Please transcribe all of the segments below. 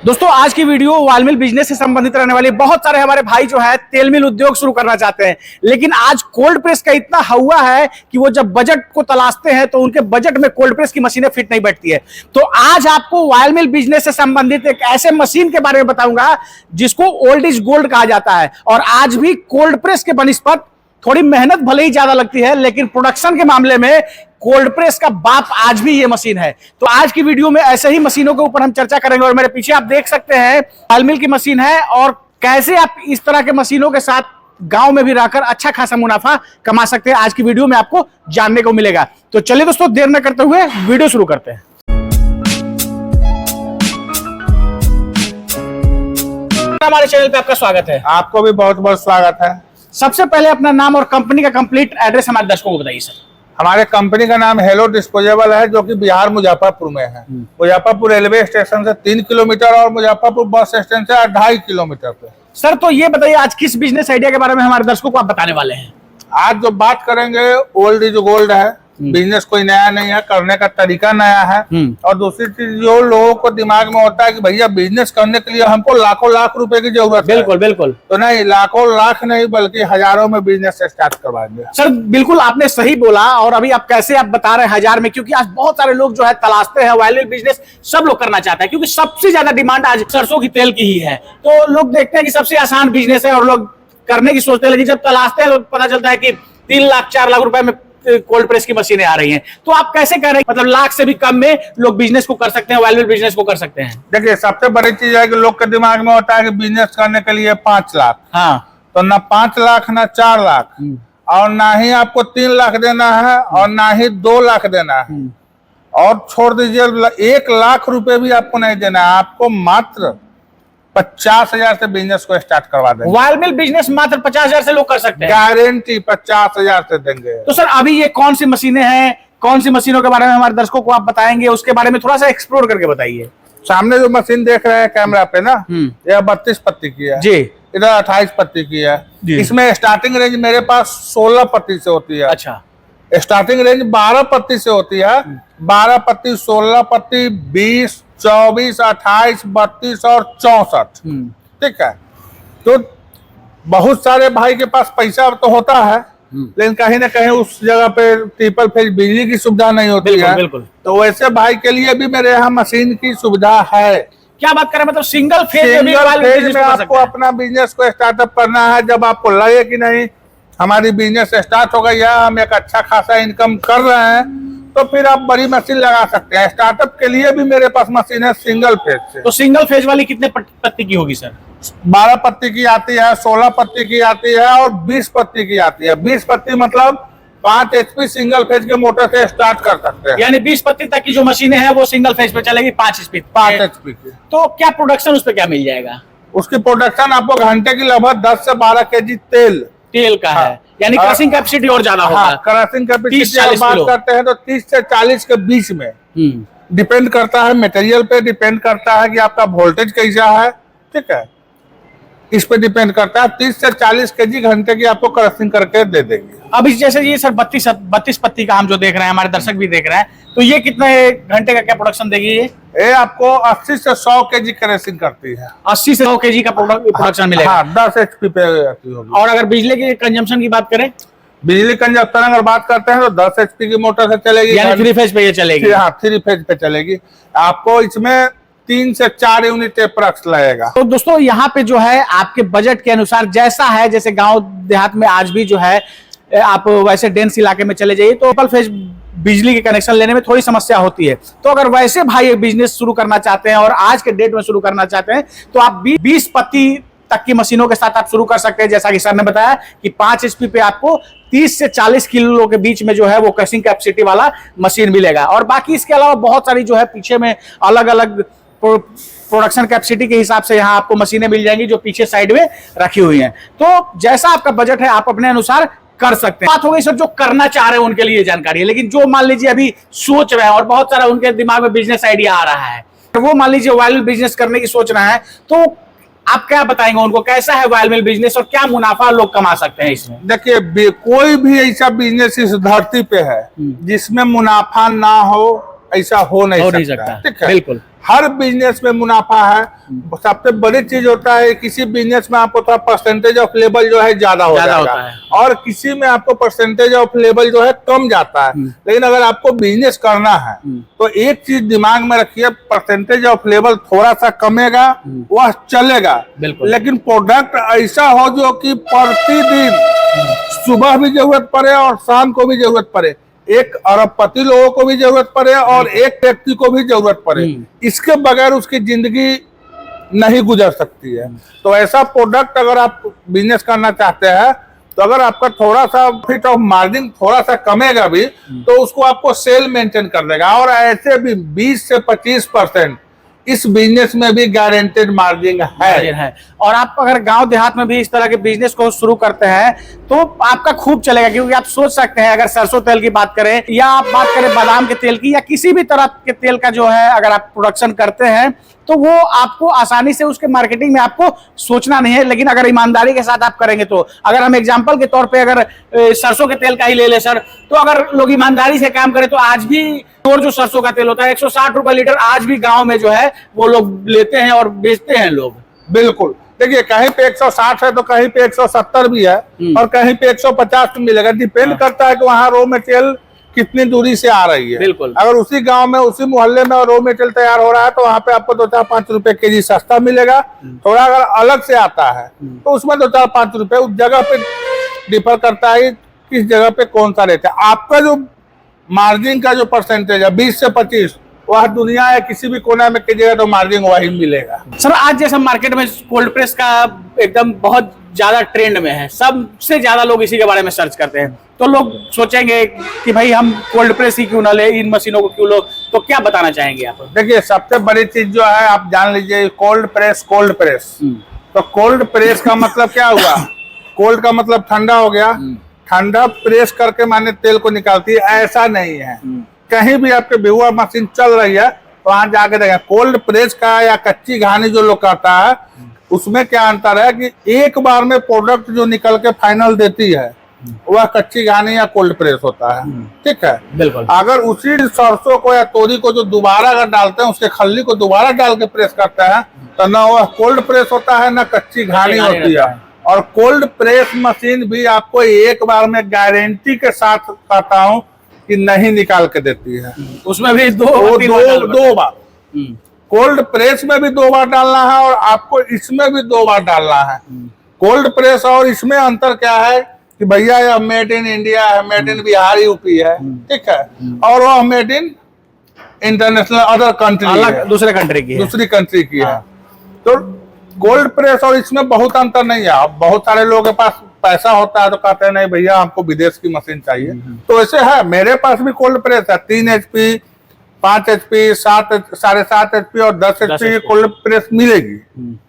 दोस्तों आज की वीडियो ऑयल मिल बिजनेस से संबंधित रहने वाली। बहुत सारे हमारे भाई जो है तेल मिल उद्योग शुरू करना चाहते हैं, लेकिन आज कोल्ड प्रेस का इतना हवा है कि वो जब बजट को तलाशते हैं तो उनके बजट में कोल्ड प्रेस की मशीनें फिट नहीं बैठती है। तो आज आपको ऑयल मिल बिजनेस से संबंधित एक ऐसे मशीन के बारे में बताऊंगा जिसको ओल्ड इज गोल्ड कहा जाता है। और आज भी कोल्ड प्रेस के बनिस्पत थोड़ी मेहनत भले ही ज्यादा लगती है, लेकिन प्रोडक्शन के मामले में कोल्ड प्रेस का बाप आज भी ये मशीन है। तो आज की वीडियो में ऐसे ही मशीनों के ऊपर हम चर्चा करेंगे। और मेरे पीछे आप देख सकते हैं ऑयल मिल की मशीन है, और कैसे आप इस तरह के मशीनों के साथ गांव में भी रहकर अच्छा खासा मुनाफा कमा सकते हैं, आज की वीडियो में आपको जानने को मिलेगा। तो चलिए दोस्तों, देर न करते हुए वीडियो शुरू करते हैं। हमारे चैनल पे आपका स्वागत है। आपको भी बहुत बहुत स्वागत है। सबसे पहले अपना नाम और कंपनी का कंप्लीट एड्रेस हमारे दर्शकों को बताइए सर। हमारे कंपनी का नाम हेलो डिस्पोजेबल है, जो कि बिहार मुजफ्फरपुर में है। मुजफ्फरपुर रेलवे स्टेशन से 3 किलोमीटर और मुजफ्फरपुर बस स्टैंड से 2.5 किलोमीटर पे। सर तो ये बताइए, आज किस बिजनेस आइडिया के बारे में हमारे दर्शकों को आप बताने वाले हैं? आज जो बात करेंगे ओल्ड इज गोल्ड है। बिजनेस कोई नया नहीं है, करने का तरीका नया है। और दूसरी चीज, जो लोगों को दिमाग में होता है कि भैया बिजनेस करने के लिए हमको लाखों लाख रुपए की जरूरत है। बिल्कुल बिल्कुल। तो नहीं, लाखों लाख नहीं बल्कि हजारों में बिजनेस स्टार्ट करवाएंगे। सर बिल्कुल आपने सही बोला। और अभी आप कैसे आप बता रहे हैं 1000 में, क्योंकि आज बहुत सारे लोग जो है तलाशते हैं ऑयल मिल बिजनेस। सब लोग करना चाहते हैं क्योंकि सबसे ज्यादा डिमांड आज सरसों की तेल की ही है। तो लोग देखते हैं कि सबसे आसान बिजनेस है और लोग करने की सोचते हैं, लेकिन जब तलाशते हैं तो पता चलता है कि 3 लाख 4 लाख रुपए में कोल्ड प्रेस की मशीनें आ रही हैं। तो आप कैसे कर रहे हैं, मतलब लाख से भी कम में लोग बिजनेस को कर सकते हैं, ऑयल मिल बिजनेस को कर सकते हैं? देखिए, सबसे बड़ी चीज है कि लोग के दिमाग में होता है कि बिजनेस करने के लिए 5 लाख। हाँ, तो ना 5 लाख ना 4 लाख, और ना ही आपको 3 लाख देना है और ना ही 2 लाख देना है। और छोड़ दीजिए, 1 लाख रुपए भी आपको नहीं देना है। आपको मात्र 50,000 से बिजनेस को स्टार्ट करवा देंगे। ऑयल मिल बिजनेस मात्र 50,000 से लोग कर सकते हैं, गारंटी 50,000 से देंगे। तो सर अभी ये कौन सी मशीनें हैं, कौन सी मशीनों के बारे में हमारे दर्शकों को आप बताएंगे, उसके बारे में थोड़ा सा एक्सप्लोर करके बताइए। सामने जो मशीन देख रहे हैं कैमरा पे ना, यह 32 पत्ती की है जी। इधर 28 पत्ती की है। इसमें स्टार्टिंग रेंज मेरे पास 16 पत्ती से होती है। अच्छा, स्टार्टिंग रेंज 12 पत्ती से होती है। 12 पत्ती, 16 पत्ती, 20, 24, 28, 32 और 64। ठीक है। तो बहुत सारे भाई के पास पैसा तो होता है, लेकिन कहीं ना कहीं उस जगह पे ट्रिपल फेज बिजली की सुविधा नहीं होती है। बिल्कुल। तो वैसे भाई के लिए भी मेरे यहाँ मशीन की सुविधा है। क्या बात करें, मतलब सिंगल फेज में आपको अपना बिजनेस को स्टार्टअप करना है। जब आपको लगे कि नहीं हमारी बिजनेस स्टार्ट हो गई है, हम एक अच्छा खासा इनकम कर रहे हैं, तो फिर आप बड़ी मशीन लगा सकते हैं। स्टार्टअप के लिए भी मेरे पास मशीन है सिंगल फेज से। तो सिंगल फेज वाली कितने पत्ती की होगी सर? 12 पत्ती की आती है, 16 पत्ती की आती है और 20 पत्ती की आती है। 20 पत्ती मतलब 5 HP सिंगल फेज के मोटर से स्टार्ट कर सकते हैं। यानी 20 पत्ती तक की जो मशीनें हैं वो सिंगल फेज पे चलेगी, 5 HP की। तो क्या प्रोडक्शन उस पर क्या मिल जाएगा? उसकी प्रोडक्शन आपको घंटे की लगभग 10 से 12 केजी तेल का है। यानी क्रशिंग कैपेसिटी और ज्यादा होगा। क्रशिंग कैपेसिटी बात करते हैं तो 30 से 40 के बीच में। डिपेंड करता है मटेरियल पे, डिपेंड करता है कि आपका वोल्टेज कैसा है। ठीक है, इस पे डिपेंड करता है। 30 से 40 केजी घंटे की आपको क्रशिंग करके दे देंगे। अब इस जैसे ये सर 32 पत्ती का हम जो देख रहे हैं, हमारे दर्शक भी देख रहे हैं, तो ये कितने घंटे का क्या प्रोडक्शन देगी? ये आपको 80 से 100 केजी क्रशिंग करती है। 80 से 100 केजी का प्रोडक्शन मिलेगा। हाँ, 10 HP पे आती होगी। और अगर बिजली के कंजम्पशन की बात करें, बिजली कंजप्शन अगर बात करते हैं तो 10 HP की मोटर से चलेगी। यानी 3 फेज पे ये चलेगी। हाँ, 3 फेज पे चलेगी। आपको इसमें 3 से 4 यूनिट अप्रॉक्स लगेगा। तो दोस्तों यहाँ पे जो है आपके बजट के अनुसार जैसा है, जैसे गांव देहात में आज भी जो है आप वैसे डेंस इलाके में चले जाइए तो ट्रिपल फेज बिजली के कनेक्शन लेने में थोड़ी समस्या होती है। तो अगर वैसे भाई एक बिजनेस शुरू करना चाहते हैं और आज के डेट में शुरू करना चाहते हैं, तो आप 20 पत्ती तक की मशीनों के साथ आप शुरू कर सकते हैं। जैसा कि सर ने बताया कि 5 HP पे आपको 30 से 40 किलो के बीच में जो है वो क्रशिंग कैपेसिटी वाला मशीन मिलेगा। और बाकी इसके अलावा बहुत सारी जो है पीछे में अलग अलग प्रोडक्शन कैपेसिटी के हिसाब से यहाँ आपको मशीनें मिल जाएंगी जो पीछे साइड में रखी हुई हैं। तो जैसा आपका बजट है आप अपने अनुसार कर सकते हैं। बात हो गई सर जो करना चाह रहे हैं उनके लिए जानकारी है, लेकिन जो मान लीजिए अभी सोच रहे हैं और बहुत सारा उनके दिमाग में बिजनेस आइडिया आ रहा है, तो वो मान लीजिए ऑयल मिल बिजनेस करने की सोच रहा है, तो आप क्या बताएंगे उनको, कैसा है ऑयल मिल बिजनेस और क्या मुनाफा लोग कमा सकते हैं इसमें? देखिए, कोई भी ऐसा बिजनेस इस धरती पे है जिसमें मुनाफा ना हो, ऐसा हो नहीं सकता। ठीक है, बिल्कुल। हर बिजनेस में मुनाफा है। सबसे बड़ी चीज होता है किसी बिजनेस में आपको थोड़ा परसेंटेज ऑफ लेवल जो है ज्यादा होता है और किसी में आपको परसेंटेज ऑफ लेवल जो है कम जाता है। लेकिन अगर आपको बिजनेस करना है तो एक चीज दिमाग में रखिए, परसेंटेज ऑफ लेवल थोड़ा सा कमेगा वह चलेगा, लेकिन प्रोडक्ट ऐसा हो जो कि प्रतिदिन सुबह भी जरूरत पड़े और शाम को भी जरूरत पड़े, एक अरबपति लोगों को भी जरूरत पड़े और एक व्यक्ति को भी जरूरत पड़े, इसके बगैर उसकी जिंदगी नहीं गुजर सकती है। तो ऐसा प्रोडक्ट अगर आप बिजनेस करना चाहते हैं तो अगर आपका थोड़ा सा प्रॉफिट ऑफ मार्जिन थोड़ा सा कमेगा भी तो उसको आपको सेल मेंटेन कर देगा। और ऐसे भी 20 से 25% इस बिजनेस में भी गारंटेड मार्जिन है। और आप अगर गांव देहात में भी इस तरह के बिजनेस को शुरू करते हैं तो आपका खूब चलेगा, क्योंकि आप सोच सकते हैं अगर सरसों तेल की बात करें या आप बात करें बादाम के तेल की या किसी भी तरह के तेल का जो है अगर आप प्रोडक्शन करते हैं तो वो आपको आसानी से उसके मार्केटिंग में आपको सोचना नहीं है। लेकिन अगर ईमानदारी के साथ आप करेंगे तो अगर हम एग्जांपल के तौर पे अगर सरसों के तेल का ही ले ले सर, तो अगर लोग ईमानदारी से काम करें तो आज भी और जो सरसों का तेल होता है 160 रुपए लीटर आज भी गांव में जो है वो लोग लेते हैं और बेचते हैं लोग। बिल्कुल, देखिए कहीं पे 160 है तो कहीं पे 170 भी है और कहीं पे 150 मिलेगा। डिपेंड करता है कि वहाँ रॉ मटेरियल कितनी दूरी से आ रही है। बिल्कुल, अगर उसी गांव में उसी मोहल्ले में रॉ मटेरियल तैयार हो रहा है तो वहाँ पे आपको 2-4-5 रुपए केजी सस्ता मिलेगा। थोड़ा अगर अलग से आता है तो उसमें 2-4-5 रुपए उस जगह पे डिफर करता है किस जगह पे कौन सा रेट है। आपका जो मार्जिन का जो परसेंटेज है 20 से 25, वह दुनिया है किसी भी कोना में कीजिएगा तो मार्जिन वही मिलेगा। सर आज जैसा मार्केट में कोल्ड प्रेस का एकदम बहुत ज्यादा ट्रेंड में है, सबसे ज्यादा लोग इसी के बारे में सर्च करते हैं, तो लोग सोचेंगे कि भाई हम कोल्ड प्रेस ही क्यों ना ले, इन मशीनों को क्यों लो, तो क्या बताना चाहेंगे आप? देखिए सबसे बड़ी चीज जो है आप जान लीजिए कोल्ड प्रेस। तो कोल्ड प्रेस का मतलब क्या हुआ? कोल्ड का मतलब ठंडा हो गया, ठंडा प्रेस करके माने तेल को निकालती है, ऐसा नहीं है। कहीं भी आपके बेहुआ मशीन चल रही है तो वहां जाके देखें कोल्ड प्रेस का या कच्ची घानी जो लोग करता है उसमें क्या अंतर है कि एक बार में प्रोडक्ट जो निकल के फाइनल देती है वह कच्ची घानी या कोल्ड प्रेस होता है। ठीक है, बिल्कुल। अगर उसी सरसों को या तोरी को जो दोबारा अगर डालते हैं उसके खल्ली को दोबारा डाल के प्रेस करते हैं तो ना वह कोल्ड प्रेस होता है ना कच्ची घानी होती है। और कोल्ड प्रेस मशीन भी आपको एक बार में गारंटी के साथ कहता हूँ कि नहीं निकाल के देती है। उसमें भी दो बार कोल्ड प्रेस में भी 2 बार डालना है और आपको इसमें भी 2 बार डालना है। कोल्ड प्रेस और इसमें अंतर क्या है कि भैया यह मेड इन इंडिया है, मेड इन बिहार यूपी है, ठीक है, और वह made in international other country, दूसरी कंट्री की है। तो कोल्ड प्रेस और इसमें बहुत अंतर नहीं है। अब बहुत सारे लोगों के पास पैसा होता है तो कहते हैं नहीं भैया हमको विदेश की मशीन चाहिए, तो ऐसे है। मेरे पास भी कोल्ड प्रेस है, 3 HP, 5 HP, 7.5 HP और 10 HP कोल्ड प्रेस मिलेगी।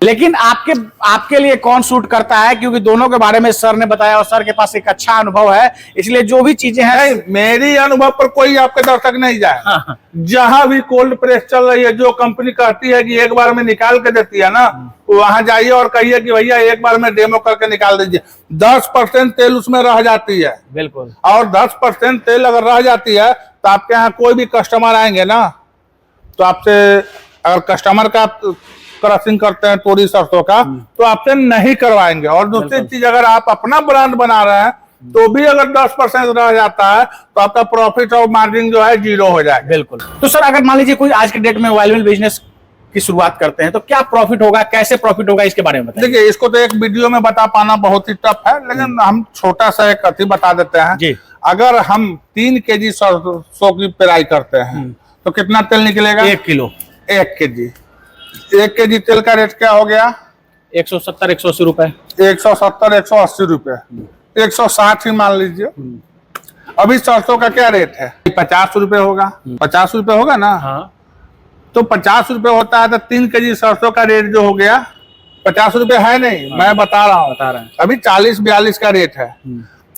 लेकिन आपके लिए कौन सूट करता है, क्योंकि दोनों के बारे में सर ने बताया और सर के पास एक अच्छा अनुभव है, इसलिए जो भी चीजें हैं मेरी अनुभव पर कोई आपके दर्शक नहीं जाए। हाँ। जहां भी कोल्ड प्रेस चल रही है, जो कंपनी कहती है कि एक बार में निकाल के देती है ना, वहां जाइए और कहिए कि भैया एक बार में डेमो करके निकाल दीजिए। 10% तेल उसमें रह जाती है। बिल्कुल। और 10% तेल अगर रह जाती है तो आपके यहाँ कोई भी कस्टमर आएंगे ना तो आपसे, अगर कस्टमर का आप क्रशिंग करते हैं तोरी सरसों का तो आपसे नहीं करवाएंगे। और दूसरी चीज अगर आप अपना ब्रांड बना रहे हैं तो भी अगर 10% रह जाता है तो आपका प्रॉफिट और मार्जिन जो है 0 हो जाएगा। बिल्कुल। तो सर अगर मान लीजिए कोई आज के डेट में ऑयल मिल बिजनेस की शुरुआत करते हैं तो क्या प्रॉफिट होगा, कैसे प्रॉफिट होगा, इसके बारे में बताइए। देखिए इसको तो एक वीडियो में बता पाना बहुत ही टफ है, लेकिन हम छोटा सा एक कथी बता देते हैं जी। अगर हम 3 केजी सरसों की पेराई करते हैं तो कितना तेल निकलेगा? 1 किलो। 1 केजी। 1 केजी तेल का रेट क्या हो गया? 170-180 रुपए। 170-180 रुपए, 160 ही मान लीजिए। अभी सरसों का क्या रेट है? 50 रुपए होगा। 50 रुपए होगा ना? हाँ। तो 50 रुपए होता है तो 3 केजी सरसों का रेट जो हो गया 50 रुपए है नहीं। मैं बता रहा हूँ अभी 40-42 का रेट है।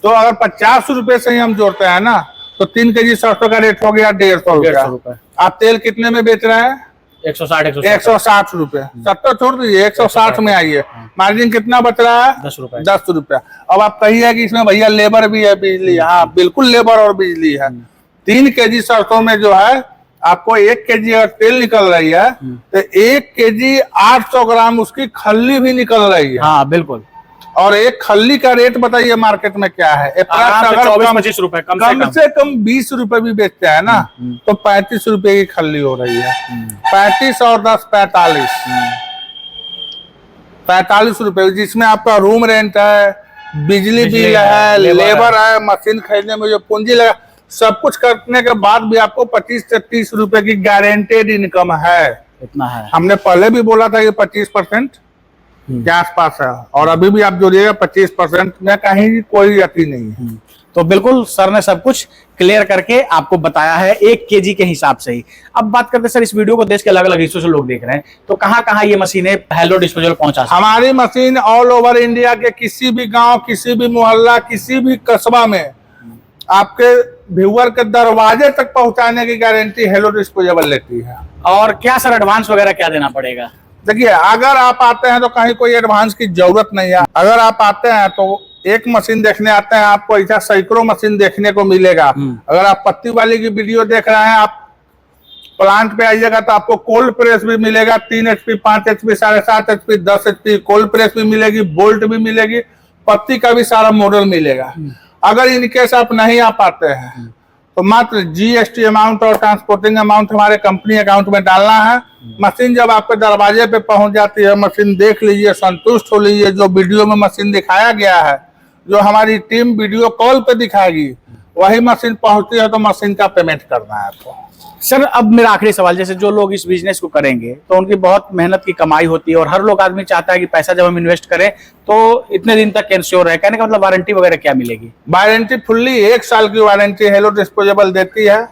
तो अगर 50 रुपए से ही हम जोड़ते हैं ना तो 3 केजी सरसों का रेट हो गया 150 रुपए। आप तेल कितने में बेच रहे हैं? 160 रुपए। 70 छोड़ दीजिए, 160 में आइए। मार्जिन कितना बच रहा है? 10 रुपए। अब आप कहिए कि इसमें भैया लेबर भी है, बिजली। हाँ बिल्कुल लेबर और बिजली है। 3 केजी सरसों में जो है आपको 1 kg अगर तेल निकल रही है तो 1 kg 800 ग्राम उसकी खल्ली भी निकल रही है। हाँ बिल्कुल। और एक खल्ली का रेट बताइए मार्केट में क्या है? 24-25 रुपए कम से कम 20 रुपए भी बेचते हैं ना, तो 35 रुपए की खल्ली हो रही है। 35 और 10 45 रुपए, जिसमें आपका रूम रेंट है, बिजली बिल है, लेबर है, मशीन खरीदने में जो पूंजी लगा, सब कुछ करने के बाद भी आपको 25 से 30 रुपए की गारंटेड इनकम है। इतना है। हमने हमने पहले भी बोला था कि 25% के आसपास है, और अभी भी आप जोड़िएगा 25% में कहीं कोई यकीन नहीं है। तो बिल्कुल सर ने सब कुछ क्लियर करके आपको बताया है 1 kg के हिसाब से ही। अब बात करते हैं सर, इस वीडियो को देश के अलग अलग हिस्सों से लोग देख रहे हैं, तो कहाँ कहाँ ये मशीनें हेलो डिस्पोजल पहुंचा सकती हैं? हमारी मशीन ऑल ओवर इंडिया के किसी भी गांव, किसी भी मोहल्ला, किसी भी कस्बा में आपके व्यूअर के दरवाजे तक पहुंचाने की गारंटी हेलो डिस्पोजेबल लेती है। और क्या सर एडवांस वगैरह क्या देना पड़ेगा? देखिए, अगर आप आते हैं तो कहीं कोई एडवांस की जरूरत नहीं है। अगर आप आते हैं तो एक मशीन देखने आते हैं, आपको ऐसा सैकड़ों मशीन देखने को मिलेगा। अगर आप पत्ती वाली की वीडियो देख रहे हैं, आप प्लांट पे आइएगा तो आपको कोल्ड प्रेस भी मिलेगा, 3 HP, 5 HP, 7.5 HP, 10 HP cold press भी मिलेगी, बोल्ट भी मिलेगी, पत्ती का भी सारा मॉडल मिलेगा। अगर इनकेस आप नहीं आ पाते हैं तो मात्र GST अमाउंट और ट्रांसपोर्टिंग अमाउंट हमारे कंपनी अकाउंट में डालना है। मशीन जब आपके दरवाजे पे पहुंच जाती है, मशीन देख लीजिए, संतुष्ट हो लीजिए, जो वीडियो में मशीन दिखाया गया है, जो हमारी टीम वीडियो कॉल पे दिखाएगी, वही मशीन पहुंचती है तो मशीन का पेमेंट करना है आपको। सर अब मेरा आखिरी सवाल, जैसे जो लोग इस बिजनेस को करेंगे तो उनकी बहुत मेहनत की कमाई होती है, और हर लोग आदमी चाहता है कि पैसा जब हम इन्वेस्ट करें तो इतने दिन तक इंश्योर रहे, कहने का मतलब वारंटी वगैरह क्या मिलेगी? वारंटी फुल्ली 1 साल की वारंटी हेलो डिस्पोजेबल देती है।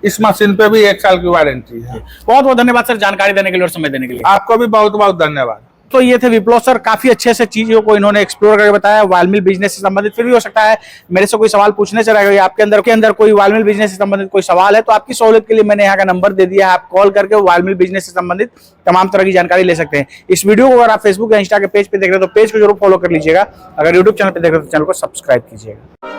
इस मशीन पे भी 1 साल की वारंटी है। बहुत बहुत धन्यवाद सर जानकारी देने के लिए और समय देने के लिए। आपको भी बहुत बहुत धन्यवाद। तो ये थे विप्लव सर, काफी अच्छे से चीजों को इन्होंने एक्सप्लोर करके बताया वाल मिल बिजनेस से संबंधित। फिर भी हो सकता है मेरे से कोई सवाल पूछने से रह गया, आपके अंदर कोई वाल मिल बिजनेस से संबंधित कोई सवाल है, तो आपकी सहूलियत के लिए मैंने यहाँ का नंबर दे दिया है, आप कॉल करके वाल मिल बिजनेस से संबंधित तमाम तरह की जानकारी ले सकते हैं। इस वीडियो को अगर आप फेसबुक या इंस्टा के पेज पे देख रहे हैं तो पेज को जरूर फॉलो कर लीजिएगा, अगर यूट्यूब चैनल पे देख रहे हैं तो चैनल को सब्सक्राइब कीजिएगा।